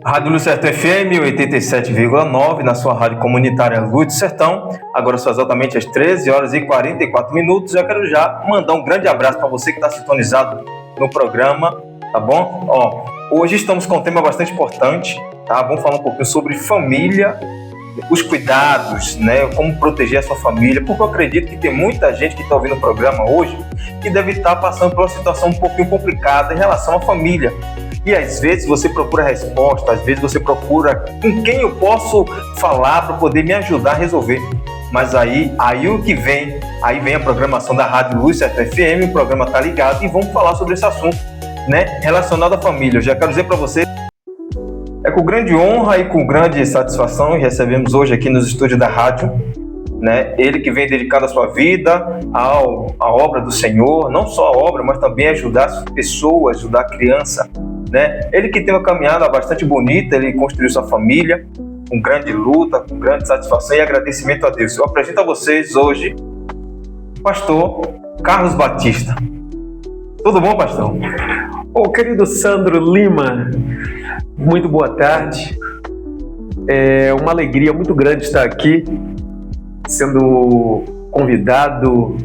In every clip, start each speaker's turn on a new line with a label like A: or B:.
A: Rádio Luz do Sertão FM 87,9 na sua rádio comunitária Luz do Sertão. Agora são exatamente as 13 horas e 44 minutos. Eu quero já mandar um grande abraço para você que está sintonizado no programa, tá bom? Hoje estamos com um tema bastante importante, tá? Vamos falar um pouquinho sobre família, os cuidados, né? Como proteger a sua família, porque eu acredito que tem muita gente que está ouvindo o programa hoje que deve estar passando por uma situação um pouquinho complicada em relação à família. E às vezes você procura resposta, às vezes você procura com quem eu posso falar para poder me ajudar a resolver. Mas aí o que vem, aí vem a programação da Rádio Luz Sertão FM, o programa tá ligado e vamos falar sobre esse assunto, né, relacionado à família. Eu já quero dizer para você, é com grande honra e com grande satisfação que recebemos hoje aqui nos estúdios da rádio, né, ele que vem dedicado a sua vida à obra do Senhor, não só a obra, mas também ajudar as pessoas, ajudar a criança, né? Ele que tem uma caminhada bastante bonita, ele construiu sua família com grande luta, com grande satisfação e agradecimento a Deus. Eu apresento a vocês hoje o pastor Carlos Batista. Tudo bom, pastor?
B: Querido Sandro Lima, muito boa tarde. É uma alegria muito grande estar aqui, sendo convidado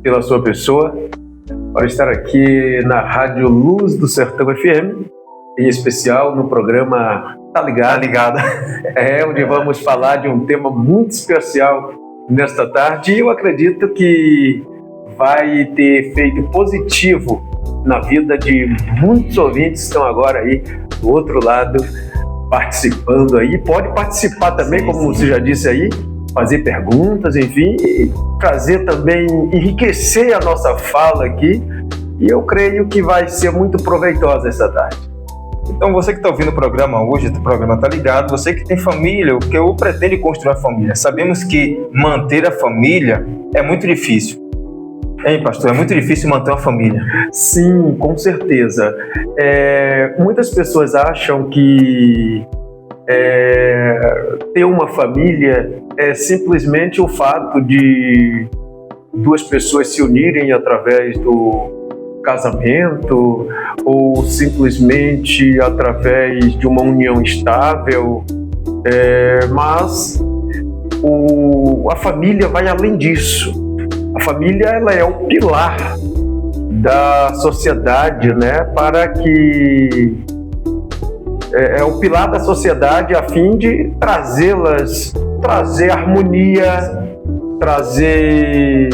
B: pela sua pessoa para estar aqui na Rádio Luz do Sertão FM, em especial no programa Tá Ligado, onde vamos falar de um tema muito especial nesta tarde, e eu acredito que vai ter efeito positivo na vida de muitos ouvintes que estão agora aí do outro lado participando aí. Pode participar também, como você já disse aí, fazer perguntas, enfim, e trazer também, enriquecer a nossa fala aqui, e eu creio que vai ser muito proveitosa essa tarde.
A: Então você que está ouvindo o programa hoje, o programa Tá Ligado, você que tem família, que ou pretende construir a família, sabemos que manter a família é muito difícil. Hein, pastor? É muito difícil manter uma família.
B: Sim, com certeza. Muitas pessoas acham que ter uma família é simplesmente o fato de duas pessoas se unirem através do casamento ou simplesmente através de uma união estável, mas a família vai além disso. A família, ela é o pilar da sociedade, né? É o pilar da sociedade a fim de trazer harmonia, trazer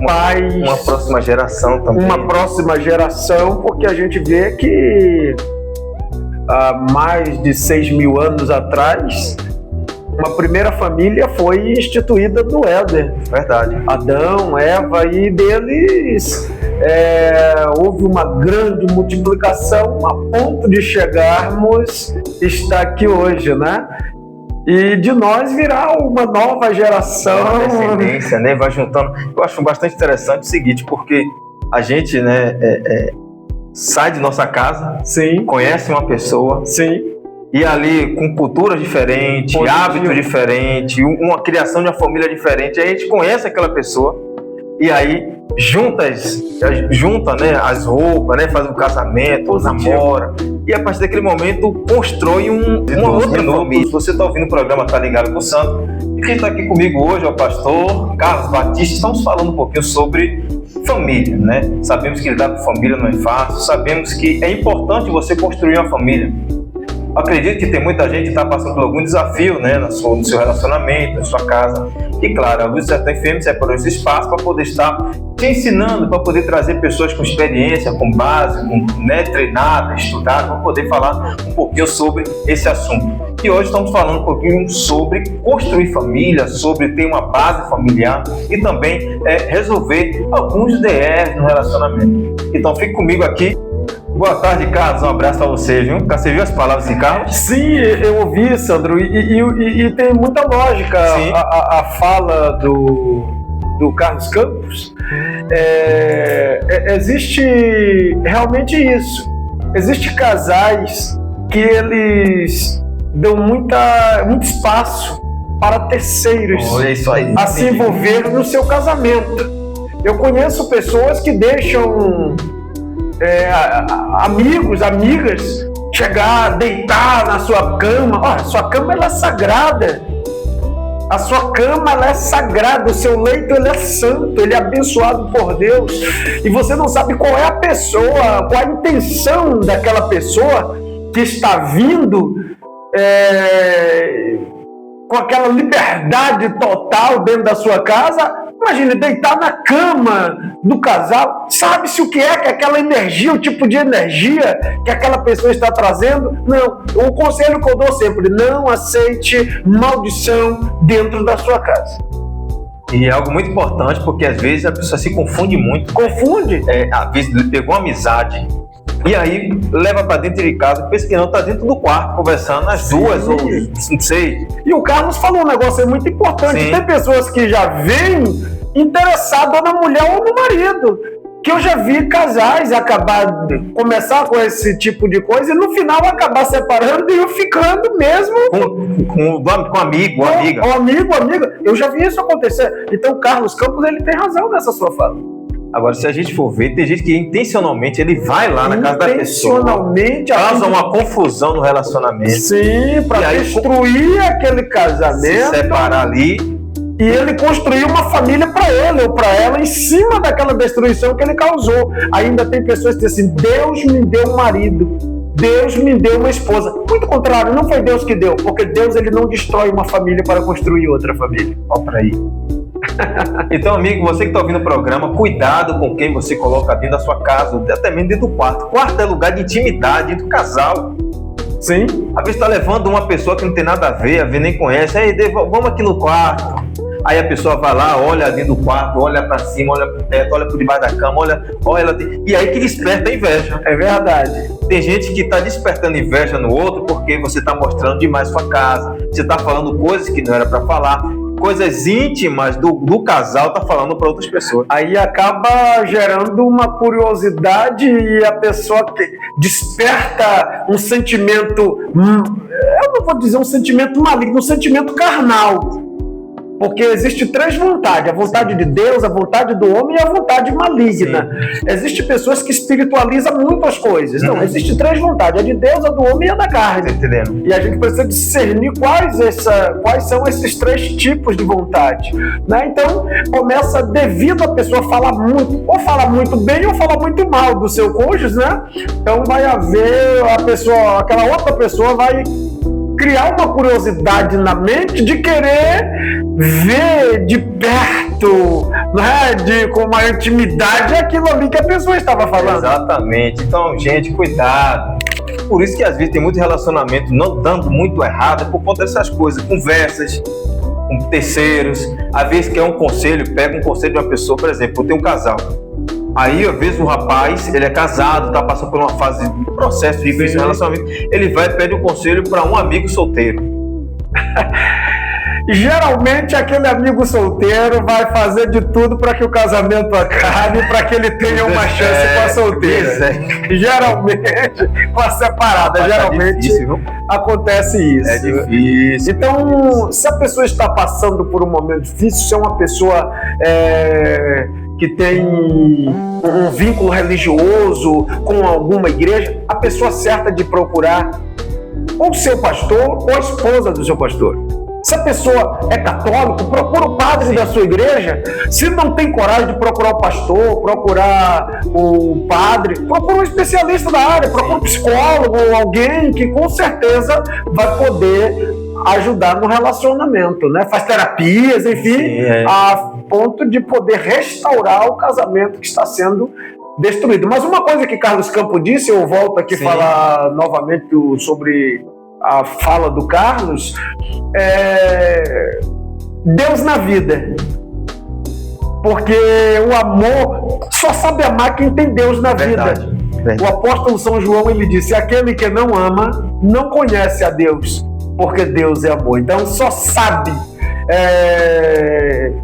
B: paz.
A: Uma próxima geração também.
B: Uma próxima geração, porque a gente vê que há mais de 6.000 anos atrás, uma primeira família foi instituída no Éden.
A: Verdade.
B: Adão, Eva, e deles houve uma grande multiplicação a ponto de chegarmos estar aqui hoje, né? E de nós virá uma nova geração.
A: Uma descendência, né? Vai juntando. Eu acho bastante interessante o seguinte, porque a gente, né, sai de nossa casa,
B: sim,
A: conhece uma pessoa,
B: sim,
A: e ali com cultura diferente, hábito diferente, uma criação de uma família diferente, aí a gente conhece aquela pessoa e aí junta, né, as roupas, né, faz um casamento, namora, e a partir daquele momento constrói uma outra família. Você está ouvindo o programa Tá Ligado com o Santo, e quem está aqui comigo hoje é o pastor Carlos Batista. Estamos falando um pouquinho sobre família, né? Sabemos que lidar com família não é fácil, sabemos que é importante você construir uma família. Acredito que tem muita gente que está passando por algum desafio, né, no seu relacionamento, na sua casa. E claro, a Luz do Sertão FM separou esse espaço para poder estar te ensinando, para poder trazer pessoas com experiência, com base, né, treinadas, estudadas, para poder falar um pouquinho sobre esse assunto. E hoje estamos falando um pouquinho sobre construir família, sobre ter uma base familiar e também resolver alguns DRs no relacionamento. Então fique comigo aqui. Boa tarde, Carlos. Um abraço para você, viu? Você viu as palavras de Carlos?
B: Sim, eu ouvi, Sandro, e tem muita lógica a fala do Carlos Campos. Existe realmente isso. Existem casais que eles dão muito espaço para terceiros a se envolver no seu casamento. Eu conheço pessoas que deixam amigos, amigas chegar, deitar na sua cama. Olha, sua cama ela é sagrada. A sua cama ela é sagrada, o seu leito ele é santo, ele é abençoado por Deus. E você não sabe qual é a pessoa, qual a intenção daquela pessoa que está vindo com aquela liberdade total dentro da sua casa. Imagine, deitar na cama do casal. Sabe-se o que é que aquela energia, o tipo de energia que aquela pessoa está trazendo? Não. O conselho que eu dou sempre, não aceite maldição dentro da sua casa.
A: E é algo muito importante, porque às vezes a pessoa se confunde muito.
B: Confunde?
A: Às vezes ele pegou uma amizade e aí leva para dentro de casa, pensa que não, está dentro do quarto conversando, as duas, ou não sei.
B: E o Carlos falou um negócio muito importante. Sim. Tem pessoas que já vêm interessadas na mulher ou no marido. Que eu já vi casais começar com esse tipo de coisa e no final acabar separando e ficando mesmo
A: com amigo, amiga.
B: Amiga. Eu já vi isso acontecer. Então o Carlos Campos ele tem razão nessa sua fala.
A: Agora, se a gente for ver, tem gente que intencionalmente ele vai lá na casa da pessoa, causa uma confusão no relacionamento.
B: Sim, para destruir aquele casamento.
A: Se separar ali.
B: E ele construiu uma família para ele ou para ela em cima daquela destruição que ele causou. Ainda tem pessoas que dizem assim, Deus me deu um marido, Deus me deu uma esposa. Muito contrário, não foi Deus que deu, porque Deus ele não destrói uma família para construir outra família. Olha para aí.
A: Então, amigo, você que está ouvindo o programa, cuidado com quem você coloca dentro da sua casa, até mesmo dentro do quarto. Quarto é lugar de intimidade do casal.
B: Sim.
A: Às vezes está levando uma pessoa que não tem nada a ver nem conhece. Aí, vamos aqui no quarto. Aí a pessoa vai lá, olha dentro do quarto, olha para cima, olha pro teto, olha por debaixo da cama, olha e aí que desperta a inveja.
B: É verdade.
A: Tem gente que está despertando inveja no outro porque você está mostrando demais sua casa, você está falando coisas que não era para falar, coisas íntimas do casal tá falando para outras pessoas.
B: Aí acaba gerando uma curiosidade e a pessoa desperta um sentimento, eu não vou dizer um sentimento maligno, um sentimento carnal. Porque existe três vontades, a vontade de Deus, a vontade do homem e a vontade maligna. Existem pessoas que espiritualizam muitas coisas. Não, existe três vontades, a de Deus, a do homem e a da carne.
A: Entendendo?
B: E a gente precisa discernir quais são esses três tipos de vontade. Né? Então, começa devido a pessoa falar muito, ou falar muito bem ou falar muito mal do seu cônjuge, né? Então vai haver aquela outra pessoa vai criar uma curiosidade na mente de querer ver de perto, né, com uma intimidade aquilo ali que a pessoa estava falando.
A: Exatamente. Então, gente, cuidado. Por isso que às vezes tem muito relacionamento não dando muito errado por conta dessas coisas, conversas com terceiros. Às vezes quer um conselho, pega um conselho de uma pessoa, por exemplo, eu tenho um casal. Aí, às vezes, o rapaz, ele é casado, tá passando por uma fase de processo de relacionamento, ele vai e pede um conselho para um amigo solteiro.
B: Geralmente, aquele amigo solteiro vai fazer de tudo para que o casamento acabe, para que ele tenha uma chance com a solteira. Geralmente, com a separada, geralmente difícil, acontece isso.
A: É difícil.
B: Então, se a pessoa está passando por um momento difícil, se é uma pessoa que tem um vínculo religioso com alguma igreja, a pessoa certa de procurar ou o seu pastor ou a esposa do seu pastor. Se a pessoa é católico, procura o padre da sua igreja. Se não tem coragem de procurar o pastor, procurar o padre, procura um especialista da área, procura um psicólogo ou alguém que com certeza vai poder ajudar no relacionamento, né? Faz terapias, enfim, a ponto de poder restaurar o casamento que está sendo destruído. Mas uma coisa que Carlos Campos disse, eu volto aqui falar novamente sobre a fala do Carlos, Deus na vida. Porque o amor só sabe amar quem tem Deus na vida. Verdade. O apóstolo São João, ele disse, aquele que não ama, não conhece a Deus, porque Deus é amor. Então só sabe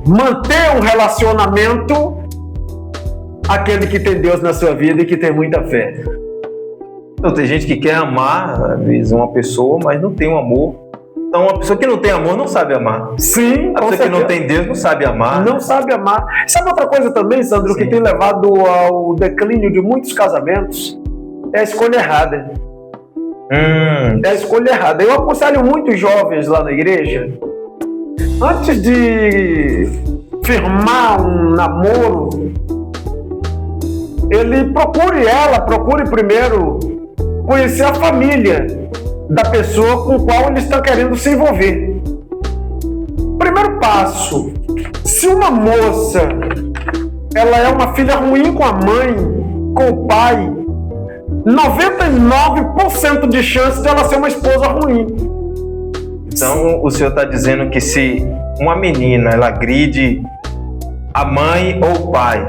B: manter um relacionamento aquele que tem Deus na sua vida e que tem muita fé.
A: Então, tem gente que quer amar, às vezes, uma pessoa, mas não tem um amor. Então, uma pessoa que não tem amor não sabe amar.
B: Sim,
A: a pessoa que não tem Deus não sabe amar.
B: Não sabe amar. Sabe outra coisa também, Sandro, que tem levado ao declínio de muitos casamentos? É a escolha errada. É a escolha errada. Eu aconselho muitos jovens lá na igreja, antes de firmar um namoro, ele procure primeiro conhecer a família da pessoa com a qual ele está querendo se envolver. Primeiro passo: se uma moça ela é uma filha ruim com a mãe, com o pai, 99% de chance de ela ser uma esposa ruim.
A: Então o senhor está dizendo que se uma menina ela agride a mãe ou o pai,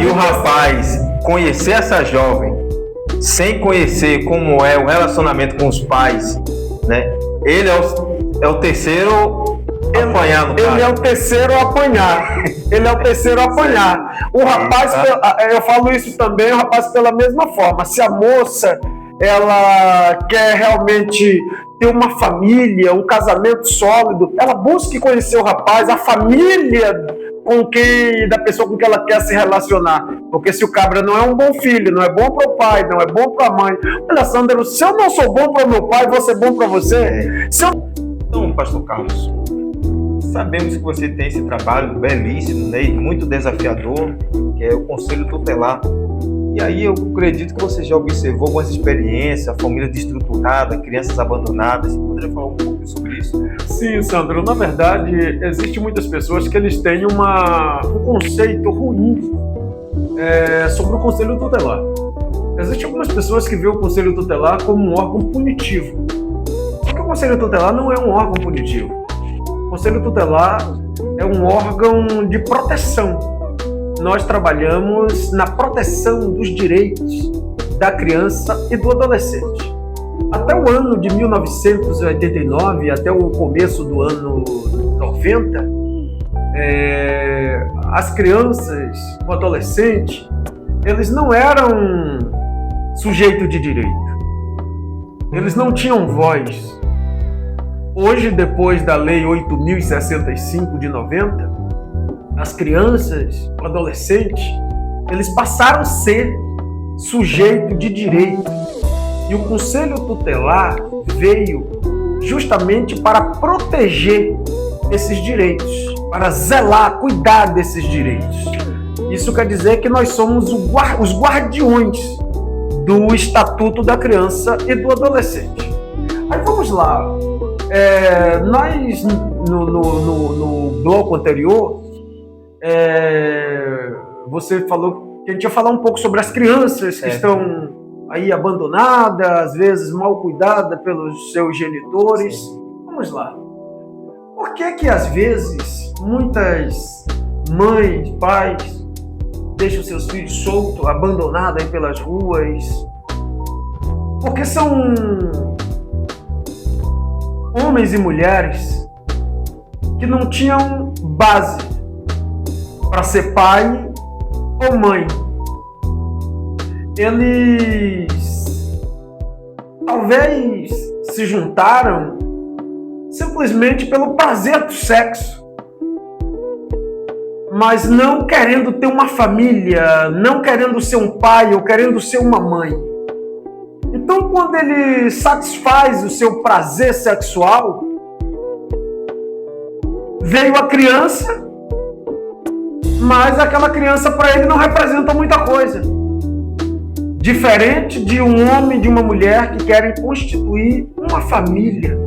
A: e o rapaz conhecer essa jovem sem conhecer como é o relacionamento com os pais, né? Ele é o terceiro a apanhar no caso.
B: Ele é o terceiro a apanhar. Ele é o terceiro a apanhar. O rapaz, eu falo isso também, o rapaz pela mesma forma. Se a moça ela quer realmente ter uma família, um casamento sólido, ela busque conhecer o rapaz, a família da pessoa com quem ela quer se relacionar. Porque se o cabra não é um bom filho, não é bom para o pai, não é bom para a mãe. Olha, Sandro, se eu não sou bom para o meu pai, vou ser bom para você?
A: Então, pastor Carlos, sabemos que você tem esse trabalho belíssimo, né, e muito desafiador, que é o Conselho Tutelar. E aí eu acredito que você já observou algumas experiências, a família desestruturada, crianças abandonadas. Você poderia falar um pouco sobre isso?
B: Sim, Sandro. Na verdade, existem muitas pessoas que eles têm um conceito ruim sobre o Conselho Tutelar. Existem algumas pessoas que veem o Conselho Tutelar como um órgão punitivo. Só que o Conselho Tutelar não é um órgão punitivo. O Conselho Tutelar é um órgão de proteção. Nós trabalhamos na proteção dos direitos da criança e do adolescente. Até o ano de 1989, até o começo do ano 90, as crianças, o adolescente, eles não eram sujeito de direito. Eles não tinham voz. Hoje, depois da Lei 8.065 de 90, as crianças, o adolescente, eles passaram a ser sujeito de direito. E o Conselho Tutelar veio justamente para proteger esses direitos, para zelar, cuidar desses direitos. Isso quer dizer que nós somos os guardiões do Estatuto da Criança e do Adolescente. Aí vamos lá. Nós, no bloco anterior, você falou que a gente ia falar um pouco sobre as crianças que estão aí abandonadas, às vezes mal cuidadas pelos seus genitores. Vamos lá. Por que às vezes muitas mães, pais deixam seus filhos soltos, abandonados aí pelas ruas? Porque são homens e mulheres que não tinham base para ser pai ou mãe. Eles talvez se juntaram simplesmente pelo prazer do sexo, mas não querendo ter uma família, não querendo ser um pai ou querendo ser uma mãe. Então, quando ele satisfaz o seu prazer sexual, veio a criança, mas aquela criança para ele não representa muita coisa. Diferente de um homem e de uma mulher que querem constituir uma família.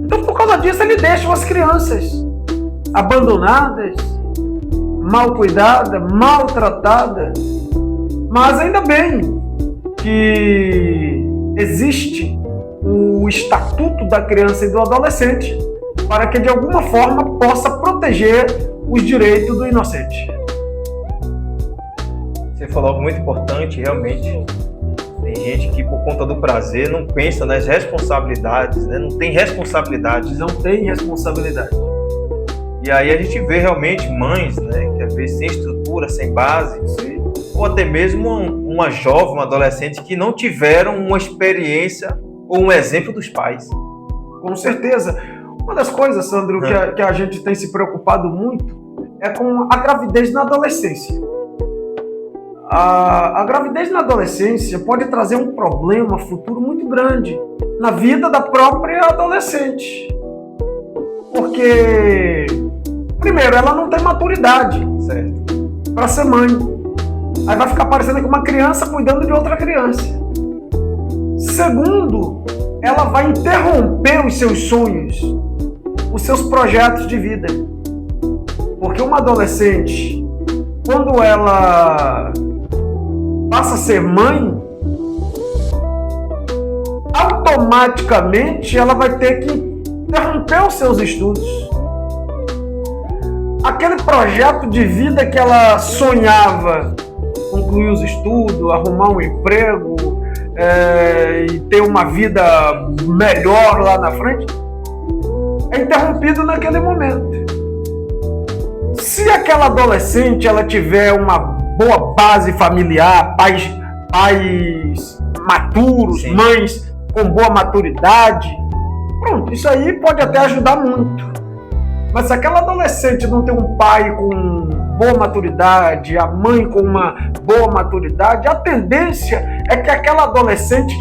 B: Então, por causa disso, ele deixa as crianças abandonadas, mal cuidadas, maltratadas. Mas ainda bem que existe o Estatuto da Criança e do Adolescente para que, de alguma forma, possa proteger os direitos do inocente.
A: Você falou algo muito importante, realmente. Tem gente que, por conta do prazer, não pensa nas responsabilidades, né? Não tem responsabilidade.
B: Não tem responsabilidade.
A: E aí a gente vê realmente mães, né, que às vezes sem estrutura, sem base, ou até mesmo uma jovem, uma adolescente que não tiveram uma experiência ou um exemplo dos pais.
B: Com certeza. Uma das coisas, Sandro, que a gente tem se preocupado muito é com a gravidez na adolescência. A gravidez na adolescência pode trazer um problema futuro muito grande na vida da própria adolescente. Porque, primeiro, ela não tem maturidade para ser mãe. Aí vai ficar parecendo que uma criança cuidando de outra criança. Segundo, ela vai interromper os seus sonhos, os seus projetos de vida. Porque uma adolescente, quando ela passa a ser mãe, automaticamente ela vai ter que interromper os seus estudos. Aquele projeto de vida que ela sonhava, concluir os estudos, arrumar um emprego e ter uma vida melhor lá na frente, é interrompido naquele momento. Se aquela adolescente ela tiver uma boa base familiar, pais maturos, sim, mães com boa maturidade, pronto, isso aí pode até ajudar muito. Mas se aquela adolescente não tem um pai com boa maturidade, a mãe com uma boa maturidade, a tendência é que aquela adolescente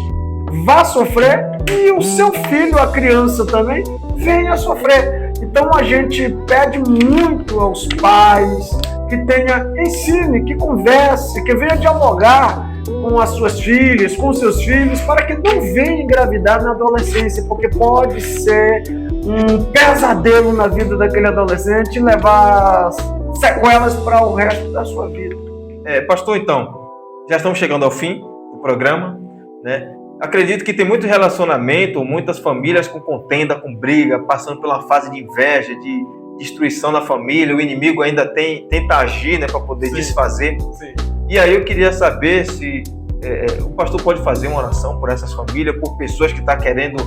B: vá sofrer e o seu filho, a criança também, venha sofrer. Então a gente pede muito aos pais que ensine, que converse, que venha dialogar com as suas filhas, com os seus filhos, para que não venha engravidar na adolescência, porque pode ser um pesadelo na vida daquele adolescente e levar sequelas para o resto da sua vida.
A: Pastor, então, já estamos chegando ao fim do programa, né? Acredito que tem muito relacionamento, muitas famílias com contenda, com briga, passando pela fase de inveja, de destruição da família. O inimigo ainda tenta agir, né, para poder desfazer. Sim. E aí eu queria saber se o pastor pode fazer uma oração por essas famílias, por pessoas que estão querendo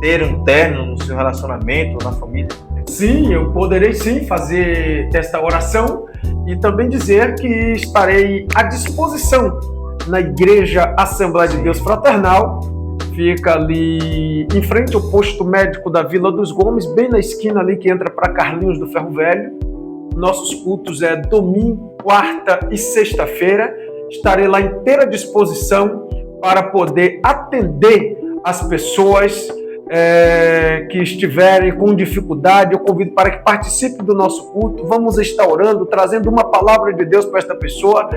A: ter um término no seu relacionamento, na família.
B: Sim, eu poderei sim fazer esta oração e também dizer que estarei à disposição na Igreja Assembleia de Deus Fraternal. Fica ali em frente ao posto médico da Vila dos Gomes, bem na esquina ali que entra para Carlinhos do Ferro Velho. Nossos cultos é domingo, quarta e sexta-feira. Estarei lá inteira disposição para poder atender as pessoas que estiverem com dificuldade. Eu convido para que participe do nosso culto. Vamos estar orando, trazendo uma palavra de Deus para esta pessoa.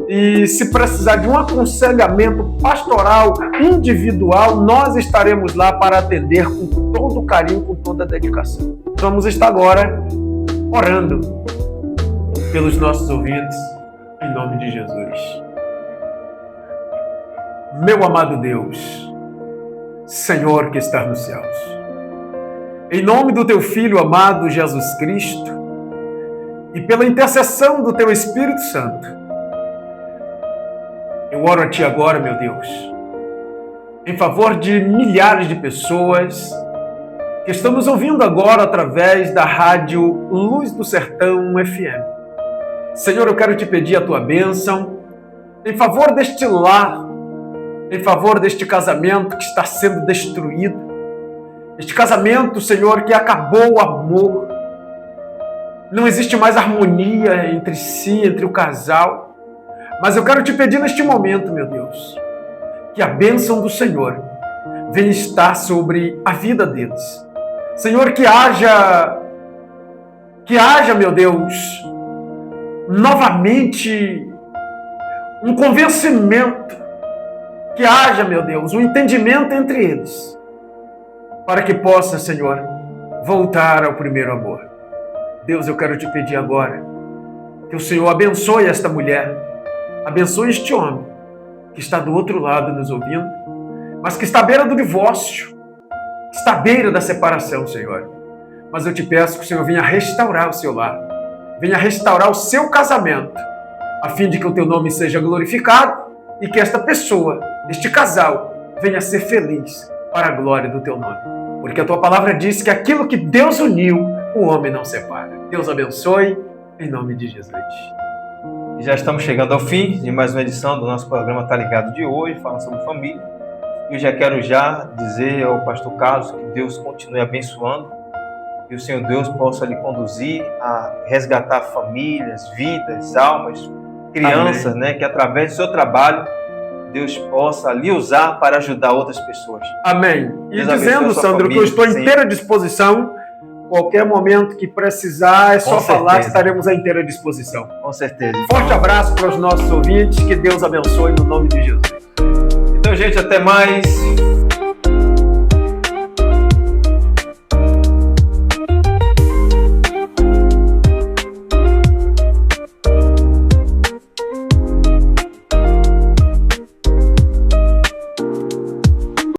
B: E se precisar de um aconselhamento pastoral individual, nós estaremos lá para atender com todo o carinho, com toda a dedicação. Vamos estar agora orando pelos nossos ouvintes, em nome de Jesus. Meu amado Deus, Senhor que está nos céus, em nome do Teu Filho amado Jesus Cristo e pela intercessão do Teu Espírito Santo, eu oro a Ti agora, meu Deus, em favor de milhares de pessoas que estão nos ouvindo agora através da rádio Luz do Sertão FM. Senhor, eu quero Te pedir a Tua bênção em favor deste lar, em favor deste casamento que está sendo destruído. Este casamento, Senhor, que acabou o amor. Não existe mais harmonia entre si, entre o casal. Mas eu quero Te pedir neste momento, meu Deus, que a bênção do Senhor venha estar sobre a vida deles. Senhor, que haja, meu Deus, novamente um convencimento, que haja, meu Deus, um entendimento entre eles, para que possa, Senhor, voltar ao primeiro amor. Deus, eu quero Te pedir agora que o Senhor abençoe esta mulher, abençoe este homem que está do outro lado nos ouvindo, mas que está à beira do divórcio, que está à beira da separação, Senhor. Mas eu Te peço que o Senhor venha restaurar o seu lar, venha restaurar o seu casamento, a fim de que o Teu nome seja glorificado e que esta pessoa, este casal, venha a ser feliz para a glória do Teu nome. Porque a Tua palavra diz que aquilo que Deus uniu, o homem não separa. Deus abençoe, em nome de Jesus.
A: E já estamos chegando ao fim de mais uma edição do nosso programa Tá Ligado de hoje, falando sobre família. Eu já quero dizer ao pastor Carlos que Deus continue abençoando, que o Senhor Deus possa lhe conduzir a resgatar famílias, vidas, almas, crianças, né, que através do seu trabalho Deus possa lhe usar para ajudar outras pessoas.
B: Amém. E
A: Deus abençoe
B: dizendo,
A: a sua
B: Sandro, que eu
A: família,
B: estou à
A: sim.
B: inteira disposição. Qualquer momento que precisar, é só
A: Com
B: falar que
A: certeza.
B: estaremos à inteira disposição.
A: Com certeza.
B: Forte abraço para os nossos ouvintes. Que Deus abençoe no nome de Jesus.
A: Então, gente, até mais.